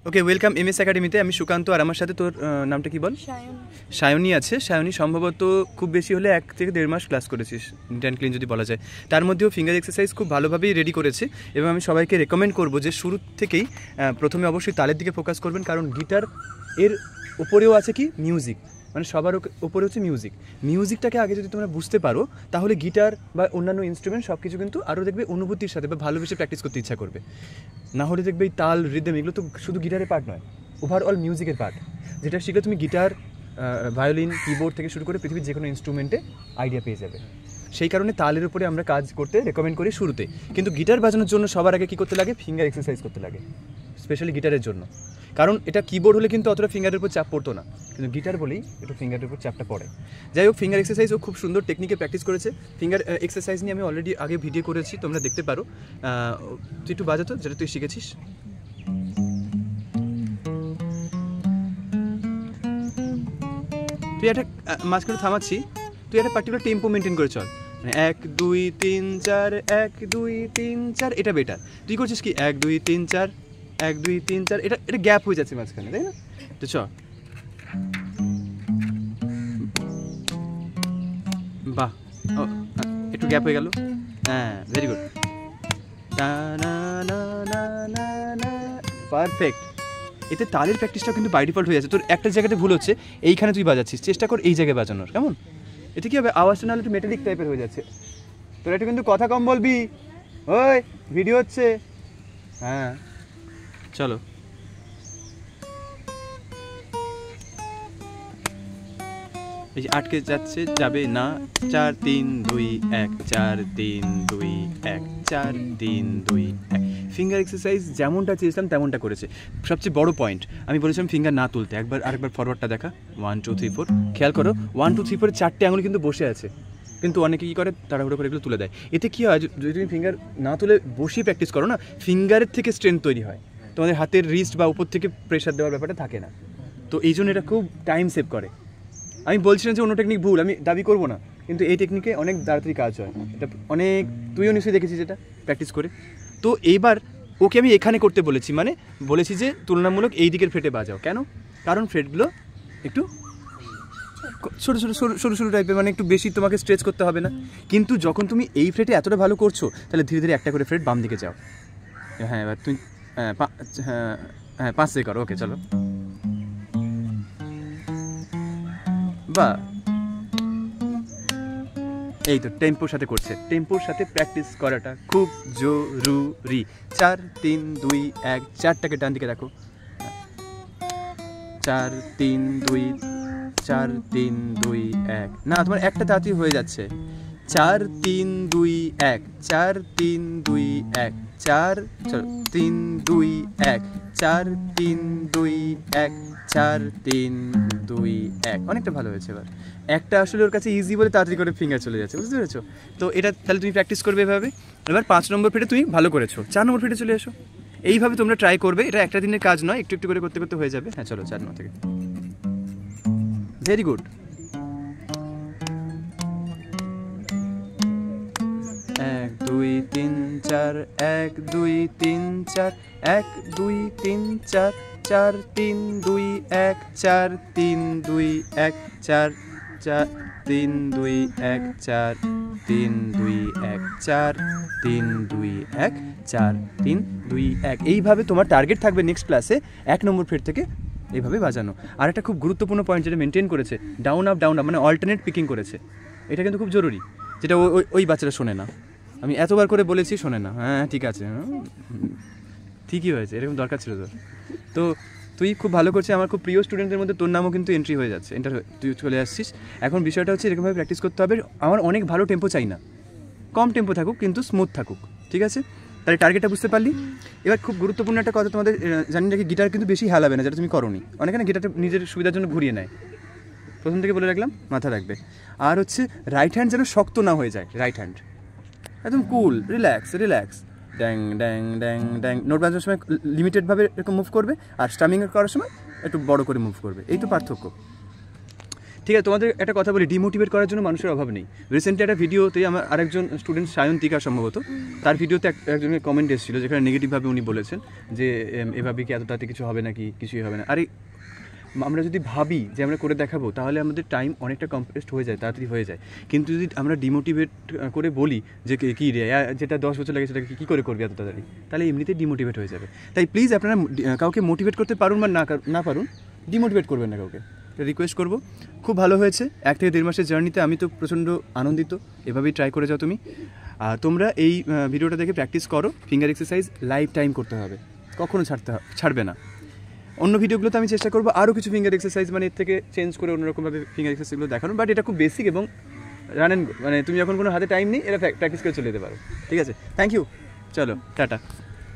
ওকে, welcome MS একাডেমিতে। আমি সুকান্ত, আর আমার সাথে তোর নামটা কি বল? সায়নী আছে। সায়নী সম্ভবত খুব বেশি হলে 1 থেকে 1.5 মাস ক্লাস করেছিস, নিট অ্যান্ড ক্লিন যদি বলা যায়। তার মধ্যেও ফিঙ্গার এক্সারসাইজ খুব ভালোভাবেই রেডি করেছে, এবং আমি সবাইকে রেকমেন্ড করবো যে শুরু থেকেই প্রথমে অবশ্যই তালের দিকে ফোকাস করবেন, কারণ গিটার এর ওপরেও আছে কি মিউজিক, মানে সবার ওপরে হচ্ছে মিউজিক। মিউজিকটাকে আগে যদি তোমরা বুঝতে পারো, তাহলে গিটার বা অন্যান্য ইনস্ট্রুমেন্ট সব কিছু কিন্তু আরও দেখবে অনুভূতির সাথে বা ভালোবেসে প্র্যাকটিস করতে ইচ্ছা করবে। না হলে দেখবে এই তাল, রিদম এগুলো তো শুধু গিটারের পার্ট নয়, ওভারঅল মিউজিকের পার্ট। যেটা শিখলে তুমি গিটার, ভায়োলিন, কিবোর্ড থেকে শুরু করে পৃথিবীর যে কোনো ইনস্ট্রুমেন্টে আইডিয়া পেয়ে যাবে। সেই কারণে তালের উপরে আমরা কাজ করতে রেকমেন্ড করি শুরুতে। কিন্তু গিটার বাজানোর জন্য সবার আগে কী করতে লাগে? ফিঙ্গার এক্সারসাইজ করতে লাগে, স্পেশালি গিটারের জন্য। কারণ এটা কিবোর্ড হলে কিন্তু অতটা ফিঙ্গারের উপর চাপ পড়তো না, কিন্তু গিটার বলেই একটু ফিঙ্গারের উপর চাপটা পড়ে। যাই হোক, ফিঙ্গার এক্সারসাইজ ও খুব সুন্দর টেকনিকে প্র্যাকটিস করেছে। ফিঙ্গার এক্সারসাইজ নিয়ে আমি অলরেডি আগে ভিডিও করেছি, তোমরা দেখতে পারো। তুই একটু বাজাতো, যেটা তুই শিখেছিস। তুই একটা মাঝখানে থামাচ্ছি, তুই একটা পার্টিকুলার টেম্পো মেনটেন করে চল, মানে 1 2 3 4 1 2 3 4, এটা বেটার। তুই করছিস কি 1 2 3 4 1 2 3 4, এটা গ্যাপ হয়ে যাচ্ছে মাঝখানে, তাই না? তো চ, বাহ, একটু গ্যাপ হয়ে গেল, হ্যাঁ, ভেরি গুড, পারফেক্ট। এতে তালের প্র্যাকটিসটাও কিন্তু বাই ডিফল্ট হয়ে যাচ্ছে। তোর একটা জায়গাতে ভুল হচ্ছে, এইখানে তুই বাজাচ্ছিস, চেষ্টা কর এই জায়গায় বাজানোর, কেমন? এতে কী হবে, আওয়াজটা নাহলে একটু মেটালিক টাইপের হয়ে যাচ্ছে। তোর একটু কিন্তু কথা কম বলবি, ওই ভিডিও হচ্ছে। হ্যাঁ, চলো। এই যে আটকে যাচ্ছে, যাবে না। 4 3 2 1 4 3 2 1 4 3 2 1। ফিঙ্গার এক্সারসাইজ যেমনটা চেয়েছিলাম তেমনটা করেছে। সবচেয়ে বড় পয়েন্ট, আমি বলেছিলাম ফিঙ্গার না তুলতে। আরেকবার ফরওয়ার্ডটা দেখা, 1 2 3 4, খেয়াল করো 1 2 3 4 4টে আঙুল কিন্তু বসে আছে, কিন্তু অনেকে কী করে তাড়াহুড়ো করে এগুলো তুলে দেয়। এতে কী হয়, যদি তুমি ফিঙ্গার না তুলে বসিয়ে প্র্যাকটিস করো না, ফিঙ্গারের থেকে স্ট্রেংথ তৈরি হয়, তোমাদের হাতের রিস্ট বা উপর থেকে প্রেশার দেওয়ার ব্যাপারটা থাকে না। তো এই জন্য এটা খুব টাইম সেভ করে। আমি বলছি না যে অন্য টেকনিক ভুল, আমি দাবি করবো না, কিন্তু এই টেকনিকে অনেক তাড়াতাড়ি কাজ হয়। এটা অনেক, তুইও নিশ্চয়ই দেখেছিস এটা প্র্যাকটিস করে। তো এইবার ওকে আমি এখানে করতে বলেছি, মানে বলেছি যে তুলনামূলক এই দিকের ফ্রেটে বাজাও। কেন? কারণ ফ্রেটগুলো একটু ছোটো ছোটো সরু সরু টাইপের, মানে একটু বেশি তোমাকে স্ট্রেচ করতে হবে না। কিন্তু যখন তুমি এই ফ্রেটে এতটা ভালো করছো, তাহলে ধীরে ধীরে একটা করে ফ্রেট বাম দিকে যাও। হ্যাঁ, এবার তুই হ্যাঁ 5 থেকে করো। ওকে, চলো। বা এই তো টেম্পোর সাথে করছে, টেম্পোর সাথে প্র্যাকটিস করাটা খুব জরুরি। 4 3 2 1, 4টাকে ডান দিকে রাখো। 4 3 2 4 3 2 1, না তোমার একটা তাড়াতাড়ি হয়ে যাচ্ছে। 4 3 2 1 4 3 2 1 4, চলো 3 2 1 4 3 2 1 4 3 2 1। অনেকটা ভালো হয়েছে। এবার একটা আসলে ওর কাছে ইজি বলে তাড়াতাড়ি করে ফিঙ্গার চলে যাচ্ছে, বুঝতে পেরেছো? তো এটা তাহলে তুমি প্র্যাকটিস করবে এভাবে। এবার 5 নম্বর ফিটে তুমি ভালো করেছো, 4 নম্বর ফিটে চলে এসো। এইভাবে তোমরা ট্রাই করবে, এটা একটা দিনের কাজ নয়, একটু একটু করে করতে করতে হয়ে যাবে। হ্যাঁ, চলো 4 নম্বর থেকে। Very good. 1 2 3 4 1 2 3 4 1 2 3 4 4 3 2 1 4 3 2 1 4 4 3 2 1 4 3 2 1 4 3 2 1 4 3 2 1। এইভাবে তোমার টার্গেট থাকবে নেক্সট ক্লাসে 1 নম্বর ফ্রেট থেকে এইভাবে বাজানো। আর একটা খুব গুরুত্বপূর্ণ পয়েন্ট যেটা মেনটেন করেছে, ডাউন আপ ডাউন আপ, মানে অল্টারনেট পিকিং করেছে। এটা কিন্তু খুব জরুরি, যেটা ওই বাচ্চাটা শোনে না। আমি এতবার করে বলেছি, শোনে না। হ্যাঁ ঠিক আছে, ঠিকই হয়েছে, এরকম দরকার ছিল তোর। তো তুই খুব ভালো করছিস, আমার খুব প্রিয় স্টুডেন্টদের মধ্যে তোর নামও কিন্তু এন্ট্রি হয়ে যাচ্ছে, তুই চলে আসছিস। এখন বিষয়টা হচ্ছে এরকমভাবে প্র্যাকটিস করতে হবে। আমার অনেক ভালো টেম্পো চাই না, কম টেম্পো থাকুক কিন্তু স্মুথ থাকুক, ঠিক আছে? তাহলে টার্গেটটা বুঝতে পারলি। এবার খুব গুরুত্বপূর্ণ একটা কথা তোমাদের জানি নাকি, গিটার কিন্তু বেশি হেলাবে না, যেটা তুমি করোনি। অনেকে না গিটারটা নিজের সুবিধার জন্য ঘুরিয়ে নেয়, প্রথম থেকে বলে রাখলাম, মাথা রাখবে। আর হচ্ছে রাইট হ্যান্ড যেন শক্ত না হয়ে যায়, রাইট হ্যান্ড একদম কুল, রিল্যাক্স রিল্যাক্স। ড্যাং ড্যাং ড্যাং ড্যাং, নোট বাজানোর সময় লিমিটেডভাবে এরকম মুভ করবে, আর স্টামিং করার সময় একটু বড় করে মুভ করবে, এই তো পার্থক্য। ঠিক আছে, তোমাদের একটা কথা বলি, ডিমোটিভেট করার জন্য মানুষের অভাব নেই। রিসেন্টলি একটা ভিডিওতে আমার আরেকজন স্টুডেন্ট সায়ন্তিকা সম্ভবত, তার ভিডিওতে একজনের কমেন্ট এসেছিলো যেখানে নেগেটিভভাবে উনি বলেছেন যে এভাবে কি এত তাড়াতাড়ি কিছু হবে নাকি, কিছুই হবে না। আরে আমরা যদি ভাবি যে আমরা করে দেখাবো তাহলে আমাদের টাইম অনেকটা কম্প্রেসড হয়ে যায়, তাড়াতাড়ি হয়ে যায়। কিন্তু যদি আমরা ডিমোটিভেট করে বলি যে কী রে যেটা 10 বছর লাগে সেটাকে কী করে করবি এত তাড়াতাড়ি, তাহলে এমনিতেই ডিমোটিভেট হয়ে যাবে। তাই প্লিজ আপনারা কাউকে মোটিভেট করতে পারুন বা না পারুন, ডিমোটিভেট করবেন না কাউকে, রিকোয়েস্ট করবো। খুব ভালো হয়েছে, 1 থেকে 1.5 মাসের জার্নিতে আমি তো প্রচণ্ড আনন্দিত। এভাবেই ট্রাই করে যাও তুমি। তোমরা এই ভিডিওটা দেখে প্র্যাকটিস করো। ফিঙ্গার এক্সারসাইজ লাইফ টাইম করতে হবে, কখনো ছাড়বে না। অন্য ভিডিওগুলোতে আমি চেষ্টা করবো আরও কিছু ফিঙ্গার এক্সারসাইজ মানে এর থেকে চেঞ্জ করে অন্যরকমভাবে ফিঙ্গার এক্সারসাইজগুলো দেখানো, বাট এটা খুব বেসিক এবং মানে তুমি যখন কোনো হাতে টাইম নেই এটা প্র্যাকটিস করে চলে যেতে পারো। ঠিক আছে, থ্যাংক ইউ, চলো টাটা।